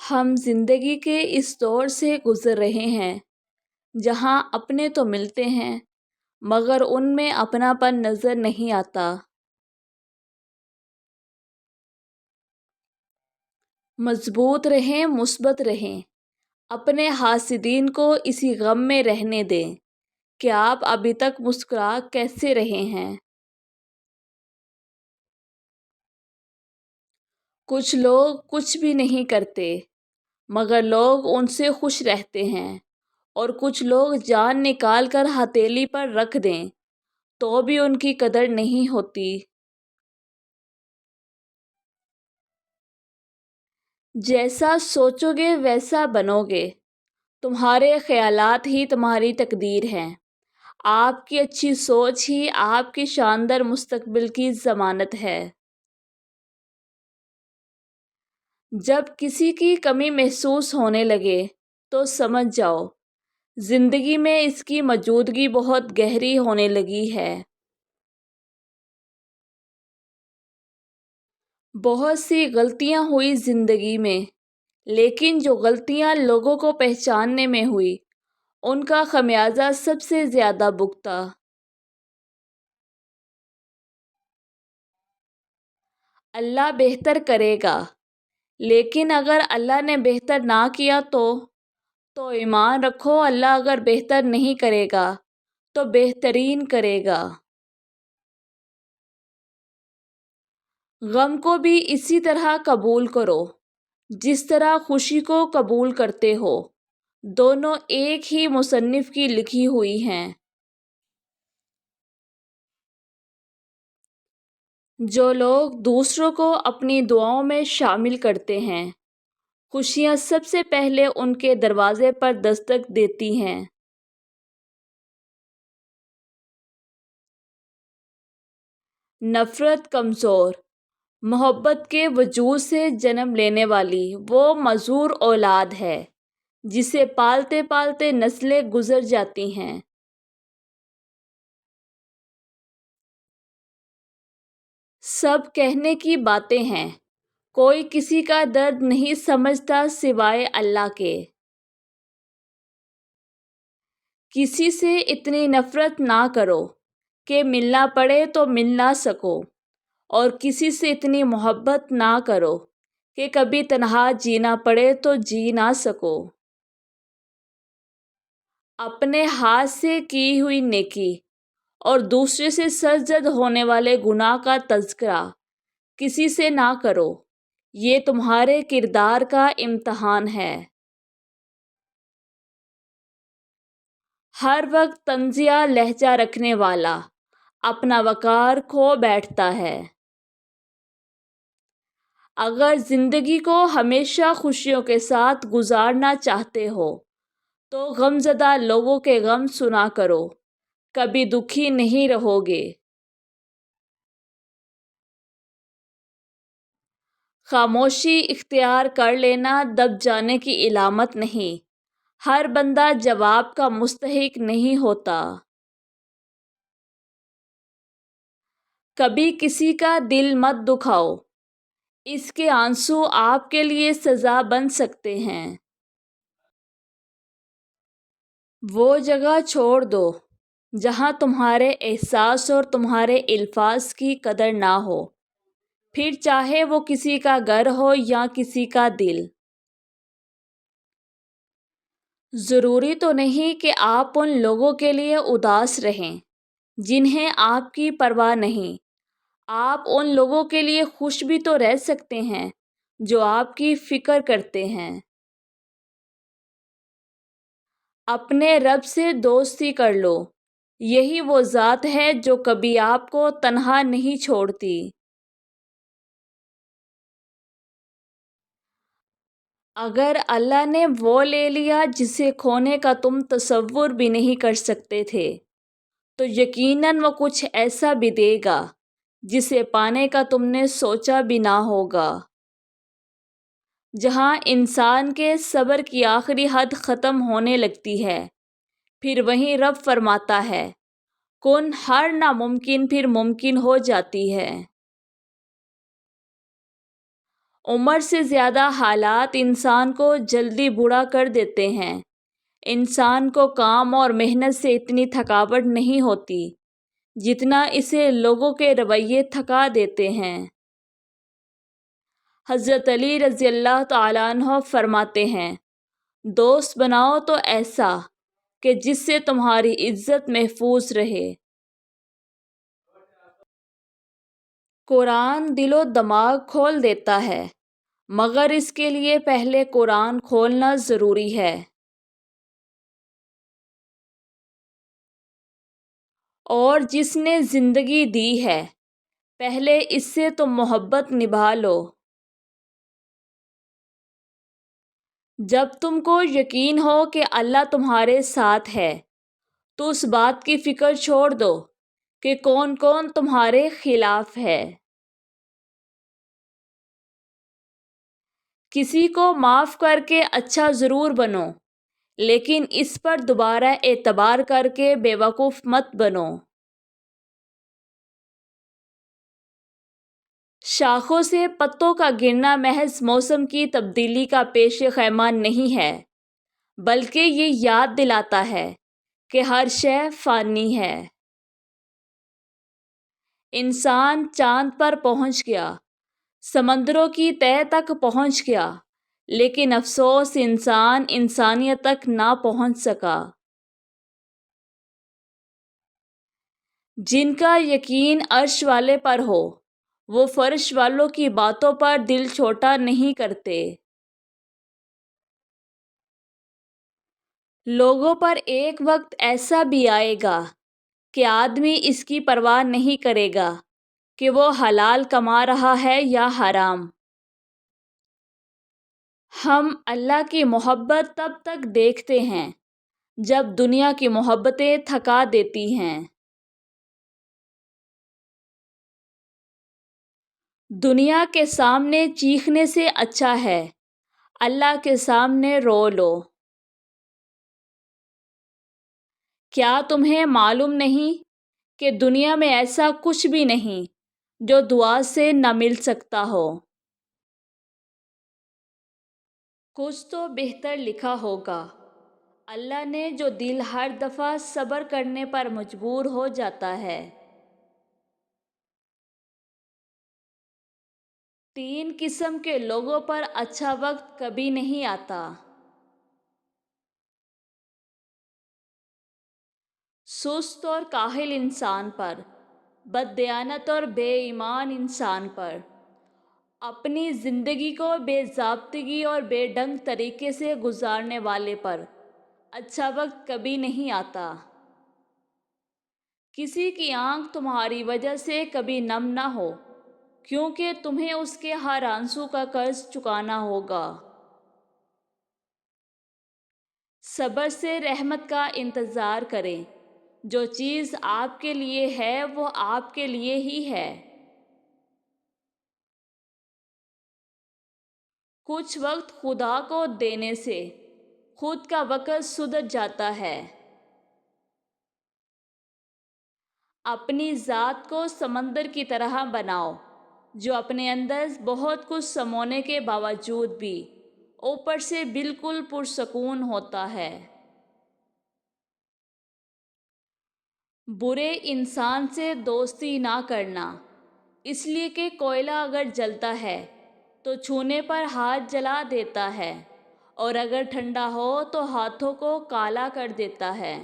ہم زندگی کے اس دور سے گزر رہے ہیں جہاں اپنے تو ملتے ہیں مگر ان میں اپناپن نظر نہیں آتا۔ مضبوط رہیں، مثبت رہیں، اپنے حاسدین کو اسی غم میں رہنے دیں کہ آپ ابھی تک مسکرا کیسے رہے ہیں۔ کچھ لوگ کچھ بھی نہیں کرتے مگر لوگ ان سے خوش رہتے ہیں، اور کچھ لوگ جان نکال کر ہتھیلی پر رکھ دیں تو بھی ان کی قدر نہیں ہوتی۔ جیسا سوچو گے ویسا بنو گے، تمہارے خیالات ہی تمہاری تقدیر ہیں، آپ کی اچھی سوچ ہی آپ کی شاندار مستقبل کی ضمانت ہے۔ جب کسی کی کمی محسوس ہونے لگے تو سمجھ جاؤ زندگی میں اس کی موجودگی بہت گہری ہونے لگی ہے۔ بہت سی غلطیاں ہوئی زندگی میں، لیکن جو غلطیاں لوگوں کو پہچاننے میں ہوئی ان کا خمیازہ سب سے زیادہ بھگتا۔ اللہ بہتر کرے گا، لیکن اگر اللہ نے بہتر نہ کیا تو ایمان رکھو اللہ اگر بہتر نہیں کرے گا تو بہترین کرے گا۔ غم کو بھی اسی طرح قبول کرو جس طرح خوشی کو قبول کرتے ہو، دونوں ایک ہی مصنف کی لکھی ہوئی ہیں۔ جو لوگ دوسروں کو اپنی دعاؤں میں شامل کرتے ہیں، خوشیاں سب سے پہلے ان کے دروازے پر دستک دیتی ہیں۔ نفرت کمزور، محبت کے وجود سے جنم لینے والی وہ معذور اولاد ہے جسے پالتے پالتے نسلیں گزر جاتی ہیں۔ سب کہنے کی باتیں ہیں، کوئی کسی کا درد نہیں سمجھتا سوائے اللہ کے۔ کسی سے اتنی نفرت نہ کرو کہ ملنا پڑے تو مل نہ سکو، اور کسی سے اتنی محبت نہ کرو کہ کبھی تنہا جینا پڑے تو جی نہ سکو۔ اپنے ہاتھ سے کی ہوئی نیکی اور دوسرے سے سرزد ہونے والے گناہ کا تذکرہ کسی سے نہ کرو، یہ تمہارے کردار کا امتحان ہے۔ ہر وقت طنزیہ لہجہ رکھنے والا اپنا وقار کھو بیٹھتا ہے۔ اگر زندگی کو ہمیشہ خوشیوں کے ساتھ گزارنا چاہتے ہو تو غمزدہ لوگوں کے غم سنا کرو، کبھی دکھی نہیں رہو گے۔ خاموشی اختیار کر لینا دب جانے کی علامت نہیں، ہر بندہ جواب کا مستحق نہیں ہوتا۔ کبھی کسی کا دل مت دکھاؤ، اس کے آنسو آپ کے لیے سزا بن سکتے ہیں۔ وہ جگہ چھوڑ دو جہاں تمہارے احساس اور تمہارے الفاظ کی قدر نہ ہو، پھر چاہے وہ کسی کا گھر ہو یا کسی کا دل۔ ضروری تو نہیں کہ آپ ان لوگوں کے لیے اداس رہیں جنہیں آپ کی پرواہ نہیں، آپ ان لوگوں کے لیے خوش بھی تو رہ سکتے ہیں جو آپ کی فکر کرتے ہیں۔ اپنے رب سے دوستی کر لو، یہی وہ ذات ہے جو کبھی آپ کو تنہا نہیں چھوڑتی۔ اگر اللہ نے وہ لے لیا جسے کھونے کا تم تصور بھی نہیں کر سکتے تھے تو یقیناً وہ کچھ ایسا بھی دے گا جسے پانے کا تم نے سوچا بھی نہ ہوگا۔ جہاں انسان کے صبر کی آخری حد ختم ہونے لگتی ہے، پھر وہیں رب فرماتا ہے کن، ہر ناممکن پھر ممکن ہو جاتی ہے۔ عمر سے زیادہ حالات انسان کو جلدی بوڑھا کر دیتے ہیں۔ انسان کو کام اور محنت سے اتنی تھکاوٹ نہیں ہوتی جتنا اسے لوگوں کے رویے تھکا دیتے ہیں۔ حضرت علی رضی اللہ تعالیٰ عنہ فرماتے ہیں، دوست بناؤ تو ایسا کہ جس سے تمہاری عزت محفوظ رہے۔ قرآن دل و دماغ کھول دیتا ہے، مگر اس کے لیے پہلے قرآن کھولنا ضروری ہے۔ اور جس نے زندگی دی ہے، پہلے اس سے تم محبت نبھا لو۔ جب تم کو یقین ہو کہ اللہ تمہارے ساتھ ہے تو اس بات کی فکر چھوڑ دو کہ کون کون تمہارے خلاف ہے۔ کسی کو معاف کر کے اچھا ضرور بنو، لیکن اس پر دوبارہ اعتبار کر کے بے وقوف مت بنو۔ شاخوں سے پتوں کا گرنا محض موسم کی تبدیلی کا پیش خیمہ نہیں ہے، بلکہ یہ یاد دلاتا ہے کہ ہر شے فانی ہے۔ انسان چاند پر پہنچ گیا، سمندروں کی تہہ تک پہنچ گیا، لیکن افسوس انسان انسانیت تک نہ پہنچ سکا۔ جن کا یقین عرش والے پر ہو، وہ فرش والوں کی باتوں پر دل چھوٹا نہیں کرتے۔ لوگوں پر ایک وقت ایسا بھی آئے گا کہ آدمی اس کی پرواہ نہیں کرے گا کہ وہ حلال کما رہا ہے یا حرام۔ ہم اللہ کی محبت تب تک دیکھتے ہیں جب دنیا کی محبتیں تھکا دیتی ہیں۔ دنیا کے سامنے چیخنے سے اچھا ہے اللہ کے سامنے رو لو۔ کیا تمہیں معلوم نہیں کہ دنیا میں ایسا کچھ بھی نہیں جو دعا سے نہ مل سکتا ہو؟ کچھ تو بہتر لکھا ہوگا۔ اللہ نے جو دل ہر دفعہ صبر کرنے پر مجبور ہو جاتا ہے۔ 3 قسم کے لوگوں پر اچھا وقت کبھی نہیں آتا۔ سست اور کاہل انسان پر، بددیانت اور بے ایمان انسان پر، اپنی زندگی کو بے ضابطگی اور بے ڈھنگ طریقے سے گزارنے والے پر اچھا وقت کبھی نہیں آتا۔ کسی کی آنکھ تمہاری وجہ سے کبھی نم نہ ہو، کیونکہ تمہیں اس کے ہر آنسو کا قرض چکانا ہوگا۔ صبر سے رحمت کا انتظار کریں۔ جو چیز آپ کے لیے ہے وہ آپ کے لیے ہی ہے۔ کچھ وقت خدا کو دینے سے خود کا وقت سدھر جاتا ہے۔ اپنی ذات کو سمندر کی طرح بناؤ جو اپنے اندر بہت کچھ سمونے کے باوجود بھی اوپر سے بالکل پرسکون ہوتا ہے۔ برے انسان سے دوستی نہ کرنا، اس لیے کہ کوئلہ اگر جلتا ہے تو چھونے پر ہاتھ جلا دیتا ہے، اور اگر ٹھنڈا ہو تو ہاتھوں کو کالا کر دیتا ہے۔